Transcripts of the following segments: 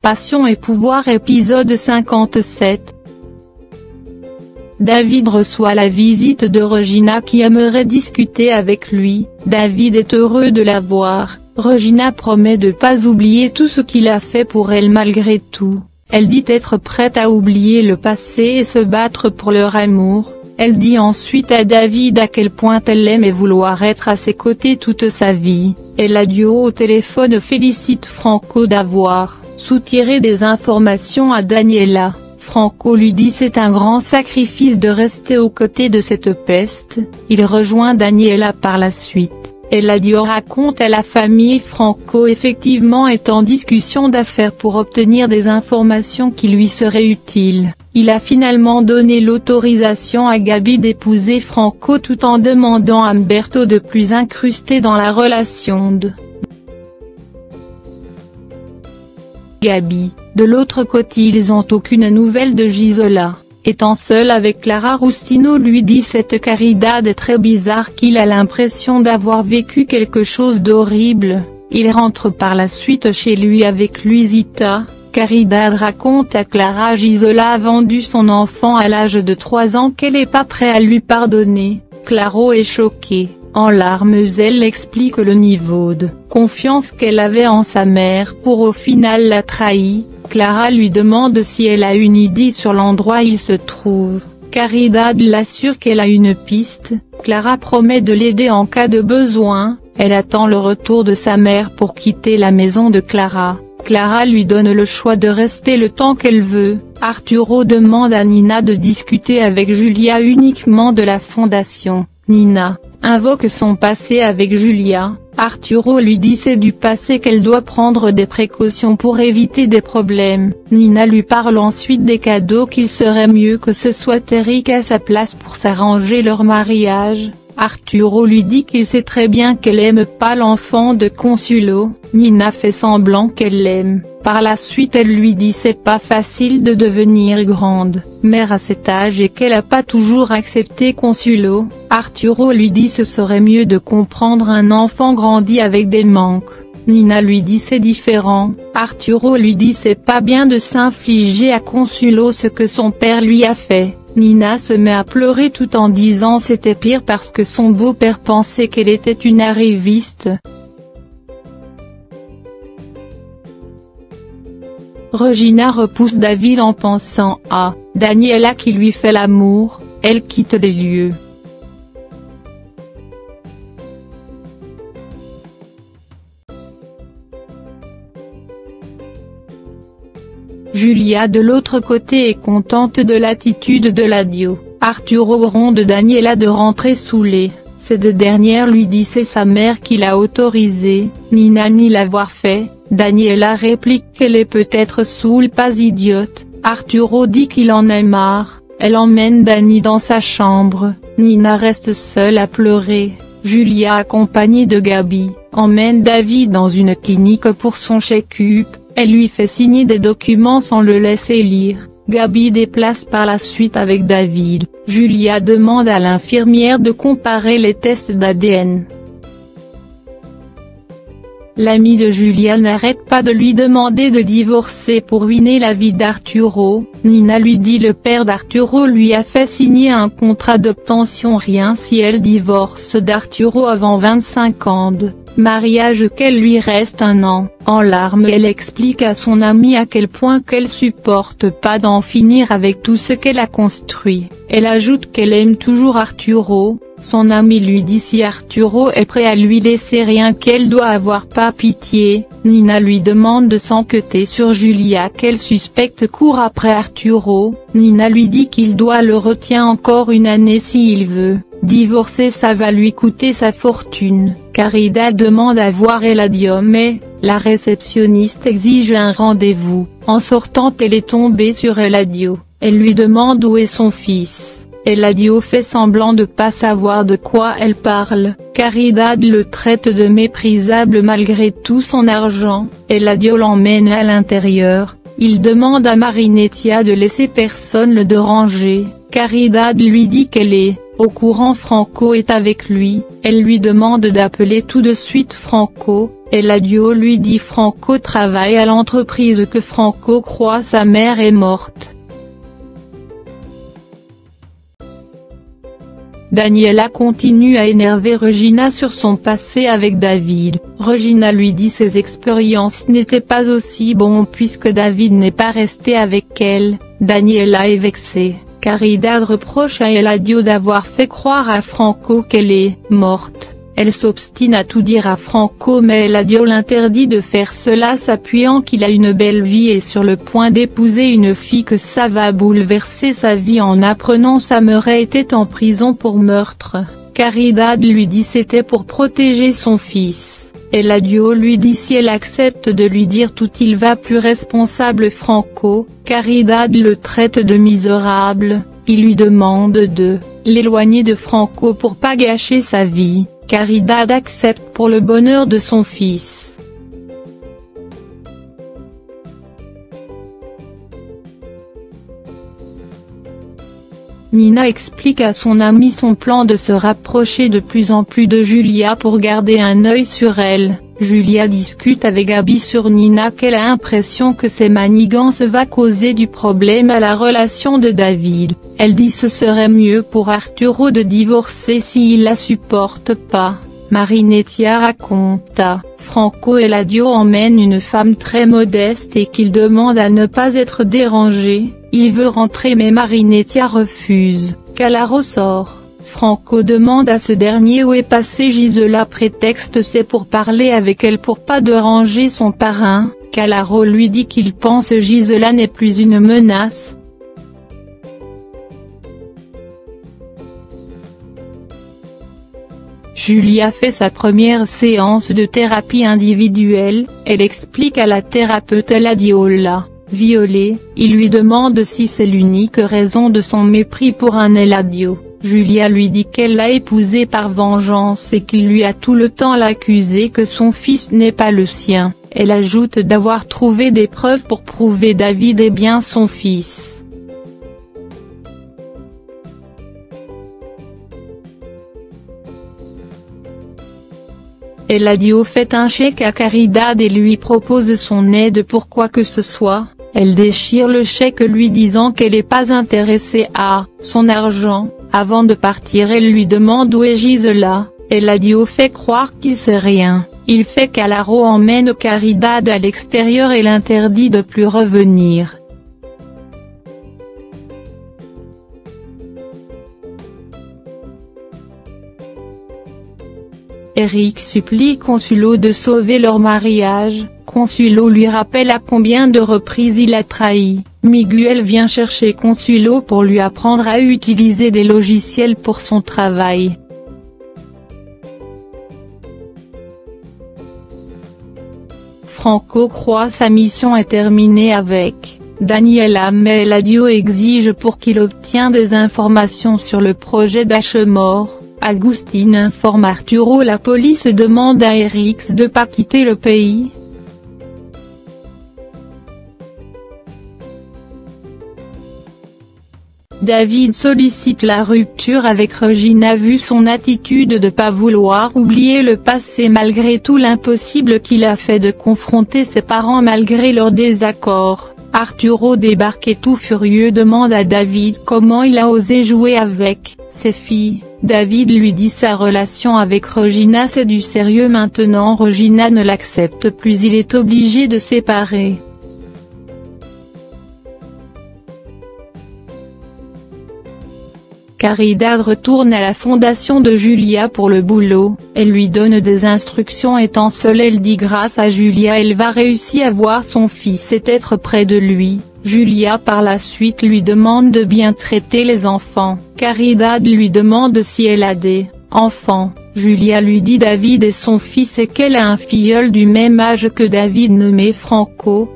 Passion et pouvoir épisode 57. David reçoit la visite de Regina qui aimerait discuter avec lui. David est heureux de la voir. Regina promet de pas oublier tout ce qu'il a fait pour elle malgré tout. Elle dit être prête à oublier le passé et se battre pour leur amour. Elle dit ensuite à David à quel point elle l'aime et vouloir être à ses côtés toute sa vie. Et la duo au téléphone félicite Franco d'avoir soutiré des informations à Daniela. Franco lui dit c'est un grand sacrifice de rester aux côtés de cette peste. Il rejoint Daniela par la suite. Eladio raconte à la famille Franco effectivement est en discussion d'affaires pour obtenir des informations qui lui seraient utiles. Il a finalement donné l'autorisation à Gabi d'épouser Franco tout en demandant à Umberto de plus incruster dans la relation de Gabi. De l'autre côté ils ont aucune nouvelle de Gisola. Étant seul avec Clara Roustino lui dit cette Caridad est très bizarre qu'il a l'impression d'avoir vécu quelque chose d'horrible. Il rentre par la suite chez lui avec Luisita. Caridad raconte à Clara Gisola a vendu son enfant à l'âge de 3 ans qu'elle n'est pas prête à lui pardonner. Claro est choquée. En larmes elle explique le niveau de confiance qu'elle avait en sa mère pour au final la trahir. Clara lui demande si elle a une idée sur l'endroit où il se trouve. Caridad l'assure qu'elle a une piste. Clara promet de l'aider en cas de besoin. Elle attend le retour de sa mère pour quitter la maison de Clara. Clara lui donne le choix de rester le temps qu'elle veut. Arturo demande à Nina de discuter avec Julia uniquement de la fondation. Nina invoque son passé avec Julia. Arturo lui dit c'est du passé qu'elle doit prendre des précautions pour éviter des problèmes. Nina lui parle ensuite des cadeaux qu'il serait mieux que ce soit Eric à sa place pour s'arranger leur mariage. Arturo lui dit qu'il sait très bien qu'elle aime pas l'enfant de Consuelo. Nina fait semblant qu'elle l'aime. Par la suite elle lui dit c'est pas facile de devenir grande mère à cet âge et qu'elle a pas toujours accepté Consuelo. Arturo lui dit ce serait mieux de comprendre un enfant grandi avec des manques. Nina lui dit c'est différent. Arturo lui dit c'est pas bien de s'infliger à Consuelo ce que son père lui a fait. Nina se met à pleurer tout en disant c'était pire parce que son beau-père pensait qu'elle était une arriviste. Regina repousse David en pensant à Daniela qui lui fait l'amour. Elle quitte les lieux. Julia de l'autre côté est contente de l'attitude de Eladio. Arturo gronde Daniela de rentrer saoulée. Ces deux dernières lui disent c'est sa mère qui l'a autorisé. Nina nie l'avoir fait. Daniela réplique qu'elle est peut-être saoule pas idiote. Arturo dit qu'il en a marre. Elle emmène Dani dans sa chambre. Nina reste seule à pleurer. Julia accompagnée de Gabi, emmène David dans une clinique pour son check-up. Elle lui fait signer des documents sans le laisser lire. Gabi déplace par la suite avec David. Julia demande à l'infirmière de comparer les tests d'ADN. L'ami de Julia n'arrête pas de lui demander de divorcer pour ruiner la vie d'Arturo. Nina lui dit le père d'Arturo lui a fait signer un contrat d'obtention rien si elle divorce d'Arturo avant 25 ans de mariage qu'elle lui reste 1 an. En larmes elle explique à son amie à quel point qu'elle supporte pas d'en finir avec tout ce qu'elle a construit. Elle ajoute qu'elle aime toujours Arturo. Son ami lui dit si Arturo est prêt à lui laisser rien qu'elle doit avoir pas pitié. Nina lui demande de s'enquêter sur Julia qu'elle suspecte court après Arturo. Nina lui dit qu'il doit le retenir encore 1 année s'il veut. Divorcer ça va lui coûter sa fortune. Caridad demande à voir Eladio mais, la réceptionniste exige un rendez-vous. En sortant elle est tombée sur Eladio. Elle lui demande où est son fils. Eladio fait semblant de pas savoir de quoi elle parle. Caridad le traite de méprisable malgré tout son argent. Eladio l'emmène à l'intérieur. Il demande à Marinettia de laisser personne le déranger. Caridad lui dit qu'elle est Au courant, Franco est avec lui, elle lui demande d'appeler tout de suite Franco. Eladio lui dit Franco travaille à l'entreprise que Franco croit sa mère est morte. Daniela continue à énerver Regina sur son passé avec David. Regina lui dit ses expériences n'étaient pas aussi bonnes puisque David n'est pas resté avec elle. Daniela est vexée. Caridad reproche à Eladio d'avoir fait croire à Franco qu'elle est morte. Elle s'obstine à tout dire à Franco mais Eladio l'interdit de faire cela, s'appuyant qu'il a une belle vie et sur le point d'épouser une fille que ça va bouleverser sa vie en apprenant sa mère était en prison pour meurtre. Caridad lui dit c'était pour protéger son fils. Eladio lui dit si elle accepte de lui dire tout il va plus responsable Franco. Caridad le traite de misérable, il lui demande de l'éloigner de Franco pour pas gâcher sa vie. Caridad accepte pour le bonheur de son fils. Nina explique à son amie son plan de se rapprocher de plus en plus de Julia pour garder un œil sur elle. Julia discute avec Gabi sur Nina qu'elle a l'impression que ses manigances va causer du problème à la relation de David. Elle dit ce serait mieux pour Arturo de divorcer s'il la supporte pas. Marinettia raconta, Franco Eladio emmène une femme très modeste et qu'il demande à ne pas être dérangé, il veut rentrer mais Marinettia refuse. Calaro sort. Franco demande à ce dernier où est passée Gisela, prétexte c'est pour parler avec elle pour pas déranger son parrain. Calaro lui dit qu'il pense Gisela n'est plus une menace. Julia fait sa première séance de thérapie individuelle, elle explique à la thérapeute Eladio l'a violée, il lui demande si c'est l'unique raison de son mépris pour un Eladio. Julia lui dit qu'elle l'a épousé par vengeance et qu'il lui a tout le temps l'accusé que son fils n'est pas le sien. Elle ajoute d'avoir trouvé des preuves pour prouver David est bien son fils. Eladio fait un chèque à Caridad et lui propose son aide pour quoi que ce soit. Elle déchire le chèque lui disant qu'elle n'est pas intéressée à son argent. Avant de partir elle lui demande où est Gisela. Eladio fait croire qu'il sait rien. Il fait qu'Alaro emmène Caridad à l'extérieur et l'interdit de plus revenir. Eric supplie Consuelo de sauver leur mariage. Consuelo lui rappelle à combien de reprises il a trahi. Miguel vient chercher Consuelo pour lui apprendre à utiliser des logiciels pour son travail. Franco croit sa mission est terminée avec Daniela mais Eladio exige pour qu'il obtienne des informations sur le projet d'Ashemore. Agustín informe Arturo la police demande à Eric de pas quitter le pays. David sollicite la rupture avec Regina vu son attitude de pas vouloir oublier le passé malgré tout l'impossible qu'il a fait de confronter ses parents malgré leur désaccord. Arturo débarque et tout furieux demande à David comment il a osé jouer avec ses filles. David lui dit sa relation avec Regina c'est du sérieux maintenant Regina ne l'accepte plus il est obligé de séparer. Caridad retourne à la fondation de Julia pour le boulot, elle lui donne des instructions étant seule elle dit grâce à Julia elle va réussir à voir son fils et être près de lui. Julia par la suite lui demande de bien traiter les enfants. Caridad lui demande si elle a des enfants. Julia lui dit David est son fils et qu'elle a un filleul du même âge que David nommé Franco.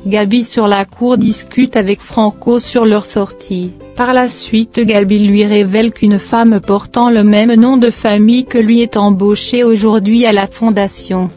Gabi sur la cour discute avec Franco sur leur sortie. Par la suite Gabi lui révèle qu'une femme portant le même nom de famille que lui est embauchée aujourd'hui à la fondation.